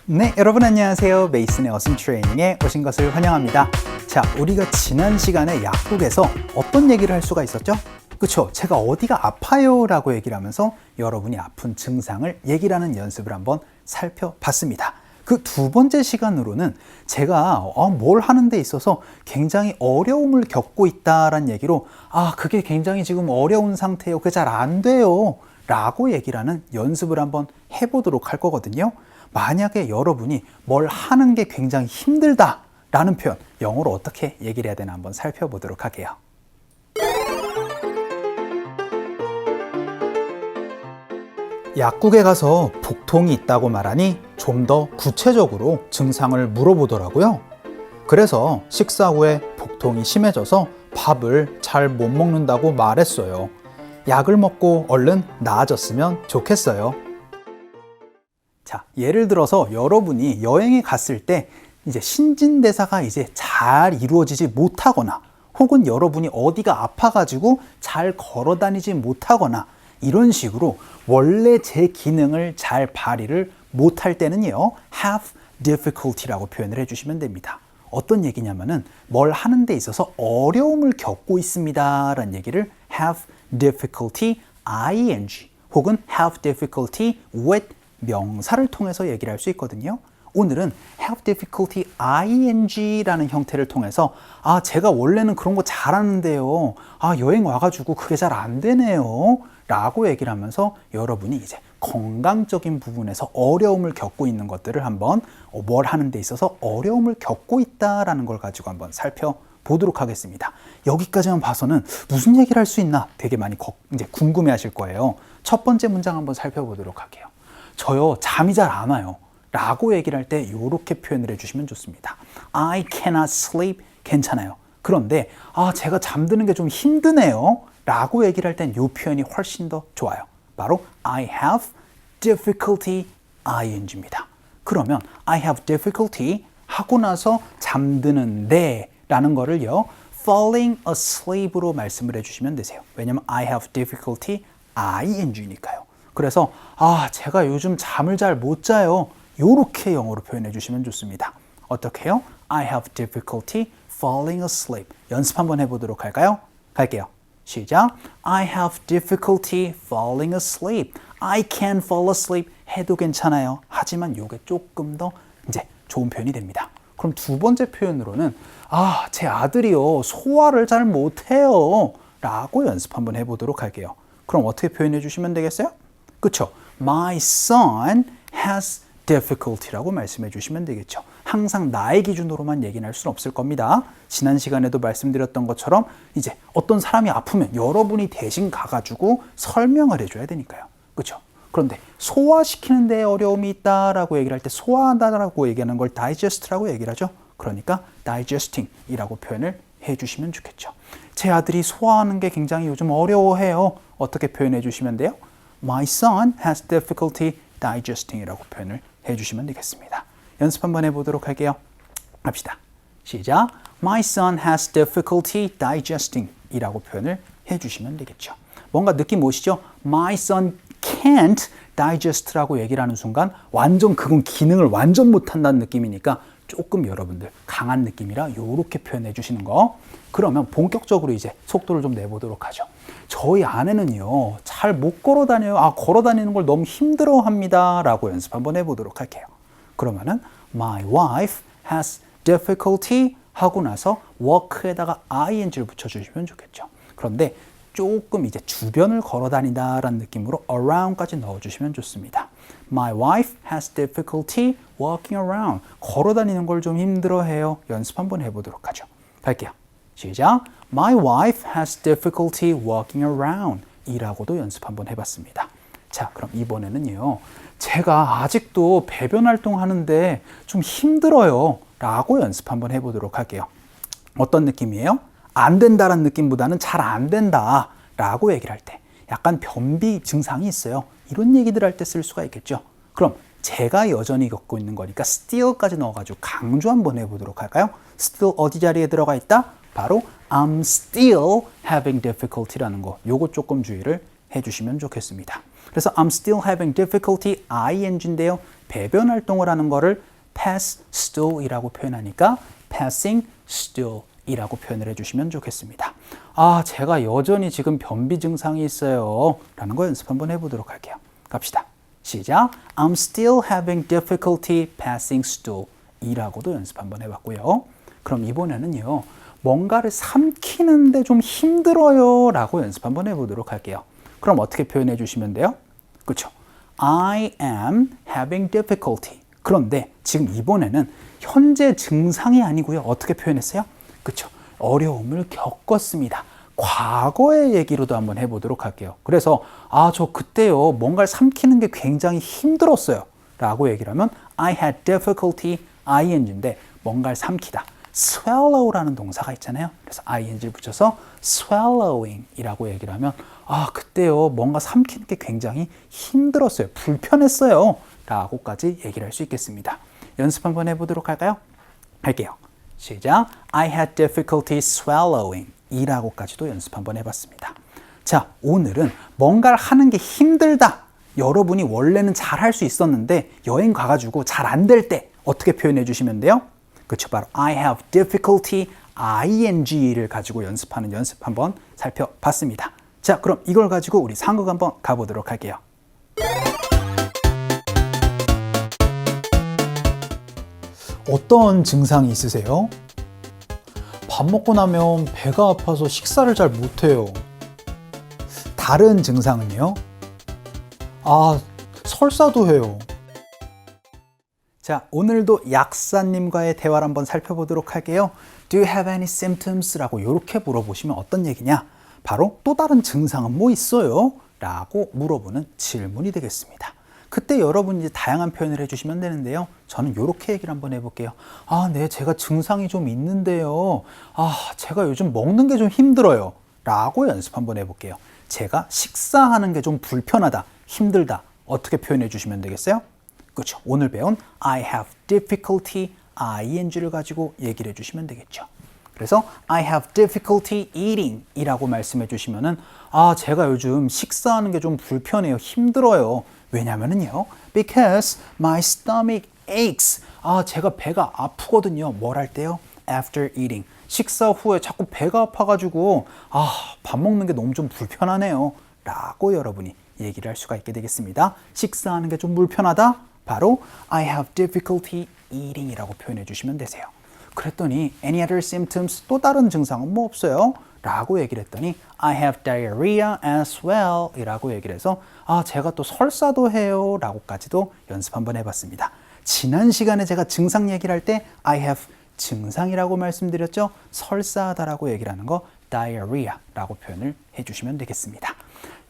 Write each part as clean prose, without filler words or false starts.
네, 여러분 안녕하세요. 메이슨의 어순 트레이닝에 오신 것을 환영합니다. 자, 우리가 지난 시간에 약국에서 어떤 얘기를 할 수가 있었죠? 그쵸? 제가 어디가 아파요 라고 얘기를 하면서 여러분이 아픈 증상을 얘기를 하는 연습을 한번 살펴봤습니다. 그 두 번째 시간으로는 제가 뭘 하는 데 있어서 굉장히 어려움을 겪고 있다라는 얘기로 그게 굉장히 지금 어려운 상태예요. 그게 잘 안 돼요 라고 얘기를 하는 연습을 한번 해보도록 할 거거든요. 만약에 여러분이 뭘 하는 게 굉장히 힘들다 라는 표현, 영어로 어떻게 얘기를 해야 되나 한번 살펴보도록 할게요. 약국에 가서 복통이 있다고 말하니 좀 더 구체적으로 증상을 물어보더라고요. 그래서 식사 후에 복통이 심해져서 밥을 잘 못 먹는다고 말했어요. 약을 먹고 얼른 나아졌으면 좋겠어요. 자, 예를 들어서 여러분이 여행에 갔을 때 이제 신진대사가 이제 잘 이루어지지 못하거나 혹은 여러분이 어디가 아파가지고 잘 걸어 다니지 못하거나 이런 식으로 원래 제 기능을 잘 발휘를 못할 때는요, have difficulty라고 표현을 해주시면 됩니다. 어떤 얘기냐면은 뭘 하는 데 있어서 어려움을 겪고 있습니다 라는 얘기를 have difficulty ing 혹은 have difficulty with 명사를 통해서 얘기를 할 수 있거든요. 오늘은 have difficulty ing라는 형태를 통해서 제가 원래는 그런 거 잘하는데요. 여행 와가지고 그게 잘 안 되네요. 라고 얘기를 하면서 여러분이 이제 건강적인 부분에서 어려움을 겪고 있는 것들을 한번 뭘 하는 데 있어서 어려움을 겪고 있다라는 걸 가지고 한번 살펴보도록 하겠습니다. 여기까지만 봐서는 무슨 얘기를 할 수 있나 되게 많이 이제 궁금해 하실 거예요. 첫 번째 문장 한번 살펴보도록 할게요. 저요, 잠이 잘 안 와요. 라고 얘기를 할 때 이렇게 표현을 해주시면 좋습니다. I cannot sleep. 괜찮아요. 그런데 제가 잠드는 게 좀 힘드네요. 라고 얘기를 할 땐 이 표현이 훨씬 더 좋아요. 바로 I have difficulty ing입니다. 그러면 I have difficulty 하고 나서 잠드는데 라는 거를요, falling asleep으로 말씀을 해주시면 되세요. 왜냐면 I have difficulty ing니까요. 그래서 제가 요즘 잠을 잘 못 자요. 이렇게 영어로 표현해 주시면 좋습니다. 어떻게 해요? I have difficulty falling asleep. 연습 한번 해보도록 할까요? 갈게요. 시작. I have difficulty falling asleep. I can fall asleep 해도 괜찮아요. 하지만 이게 조금 더 이제 좋은 표현이 됩니다. 그럼 두 번째 표현으로는 제 아들이요, 소화를 잘 못해요. 라고 연습 한번 해보도록 할게요. 그럼 어떻게 표현해 주시면 되겠어요? 그쵸? My son has difficulty라고 말씀해 주시면 되겠죠. 항상 나의 기준으로만 얘기는 할 수는 없을 겁니다. 지난 시간에도 말씀드렸던 것처럼 이제 어떤 사람이 아프면 여러분이 대신 가가지고 설명을 해줘야 되니까요. 그쵸? 그런데 소화시키는 데 어려움이 있다라고 얘기를 할 때 소화한다라고 얘기하는 걸 digest라고 얘기를 하죠. 그러니까 digesting이라고 표현을 해주시면 좋겠죠. 제 아들이 소화하는 게 굉장히 요즘 어려워해요. 어떻게 표현해 주시면 돼요? My son has difficulty digesting이라고 표현을 해주시면 되겠습니다. 연습 한번 해보도록 할게요. 합시다. 시작. My son has difficulty digesting 이라고 표현을 해주시면 되겠죠. 뭔가 느낌 오시죠? My son can't digest라고 얘기를 하는 순간 완전 그건 기능을 완전 못한다는 느낌이니까 조금 여러분들 강한 느낌이라 이렇게 표현해 주시는 거. 그러면 본격적으로 이제 속도를 좀 내보도록 하죠. 저희 아내는요, 잘 못 걸어 다녀요. 걸어 다니는 걸 너무 힘들어 합니다. 라고 연습 한번 해보도록 할게요. 그러면은 My wife has difficulty 하고 나서 work에다가 ing를 붙여주시면 좋겠죠. 그런데 조금 이제 주변을 걸어 다닌다라는 느낌으로 around까지 넣어주시면 좋습니다. My wife has difficulty walking around. 걸어 다니는 걸 좀 힘들어해요. 연습 한번 해보도록 하죠. 갈게요. 시작. My wife has difficulty walking around. 이라고도 연습 한번 해봤습니다. 자, 그럼 이번에는요, 제가 아직도 배변 활동하는데 좀 힘들어요. 라고 연습 한번 해보도록 할게요. 어떤 느낌이에요? 안 된다라는 느낌보다는 잘 안 된다 라고 얘기를 할 때 약간 변비 증상이 있어요. 이런 얘기들 할 때 쓸 수가 있겠죠. 그럼 제가 여전히 겪고 있는 거니까 still까지 넣어가지고 강조 한번 해보도록 할까요? still 어디 자리에 들어가 있다? 바로 I'm still having difficulty라는 거, 요거 조금 주의를 해주시면 좋겠습니다. 그래서 I'm still having difficulty ing인데요. 배변 활동을 하는 거를 pass stool이라고 표현하니까 passing stool이라고 표현을 해주시면 좋겠습니다. 아, 제가 여전히 지금 변비 증상이 있어요 라는 거 연습 한번 해보도록 할게요. 갑시다. 시작. I'm still having difficulty passing stool 이라고도 연습 한번 해봤고요. 그럼 이번에는요, 뭔가를 삼키는데 좀 힘들어요 라고 연습 한번 해보도록 할게요. 그럼 어떻게 표현해 주시면 돼요? 그렇죠? I am having difficulty. 그런데 지금 이번에는 현재 증상이 아니고요. 어떻게 표현했어요? 그렇죠? 어려움을 겪었습니다. 과거의 얘기로도 한번 해보도록 할게요. 그래서 저 그때요, 뭔가를 삼키는 게 굉장히 힘들었어요 라고 얘기를 하면 I had difficulty ing인데 뭔가를 삼키다. swallow라는 동사가 있잖아요. 그래서 ing를 붙여서 swallowing 이라고 얘기를 하면 그때요, 뭔가 삼키는 게 굉장히 힘들었어요. 불편했어요 라고까지 얘기를 할 수 있겠습니다. 연습 한번 해보도록 할까요? 할게요. 시작. I had difficulty swallowing 이라고까지도 연습 한번 해봤습니다. 자, 오늘은 뭔가를 하는 게 힘들다. 여러분이 원래는 잘 할 수 있었는데 여행 가가지고 잘 안 될 때 어떻게 표현해 주시면 돼요? 그렇죠. 바로 I have difficulty ing를 가지고 연습하는 연습 한번 살펴봤습니다. 자, 그럼 이걸 가지고 우리 상극 한번 가보도록 할게요. 어떤 증상이 있으세요? 밥 먹고 나면 배가 아파서 식사를 잘 못해요. 다른 증상은요? 설사도 해요. 자, 오늘도 약사님과의 대화를 한번 살펴보도록 할게요. Do you have any symptoms? 라고 이렇게 물어보시면 어떤 얘기냐? 바로 또 다른 증상은 뭐 있어요? 라고 물어보는 질문이 되겠습니다. 그때 여러분이 이제 다양한 표현을 해주시면 되는데요. 저는 이렇게 얘기를 한번 해볼게요. 네, 제가 증상이 좀 있는데요. 제가 요즘 먹는 게 좀 힘들어요. 라고 연습 한번 해볼게요. 제가 식사하는 게 좀 불편하다, 힘들다. 어떻게 표현해 주시면 되겠어요? 그렇죠. 오늘 배운 I have difficulty ing를 가지고 얘기를 해주시면 되겠죠. 그래서 I have difficulty eating 이라고 말씀해 주시면은 제가 요즘 식사하는 게 좀 불편해요. 힘들어요. 왜냐면은요. Because my stomach aches. 제가 배가 아프거든요. 뭘 할 때요? After eating. 식사 후에 자꾸 배가 아파가지고 밥 먹는 게 너무 좀 불편하네요. 라고 여러분이 얘기를 할 수가 있게 되겠습니다. 식사하는 게 좀 불편하다? 바로 I have difficulty eating 이라고 표현해 주시면 되세요. 그랬더니 any other symptoms? 또 다른 증상은 뭐 없어요? 라고 얘기를 했더니 I have diarrhea as well 이라고 얘기를 해서 제가 또 설사도 해요 라고까지도 연습 한번 해봤습니다. 지난 시간에 제가 증상 얘기를 할 때 I have 증상이라고 말씀드렸죠. 설사하다라고 얘기를 하는 거 diarrhea라고 표현을 해주시면 되겠습니다.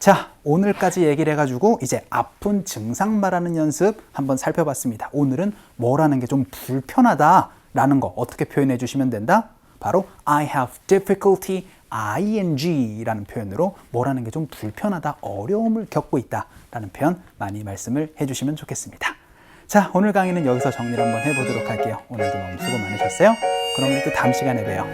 자, 오늘까지 얘기를 해가지고 이제 아픈 증상 말하는 연습 한번 살펴봤습니다. 오늘은 뭐라는 게 좀 불편하다라는 거 어떻게 표현해 주시면 된다? 바로 I have difficulty ing라는 표현으로 뭐라는 게 좀 불편하다, 어려움을 겪고 있다라는 표현 많이 말씀을 해주시면 좋겠습니다. 자, 오늘 강의는 여기서 정리를 한번 해보도록 할게요. 오늘도 너무 수고 많으셨어요. 그럼 우리 또 다음 시간에 봬요.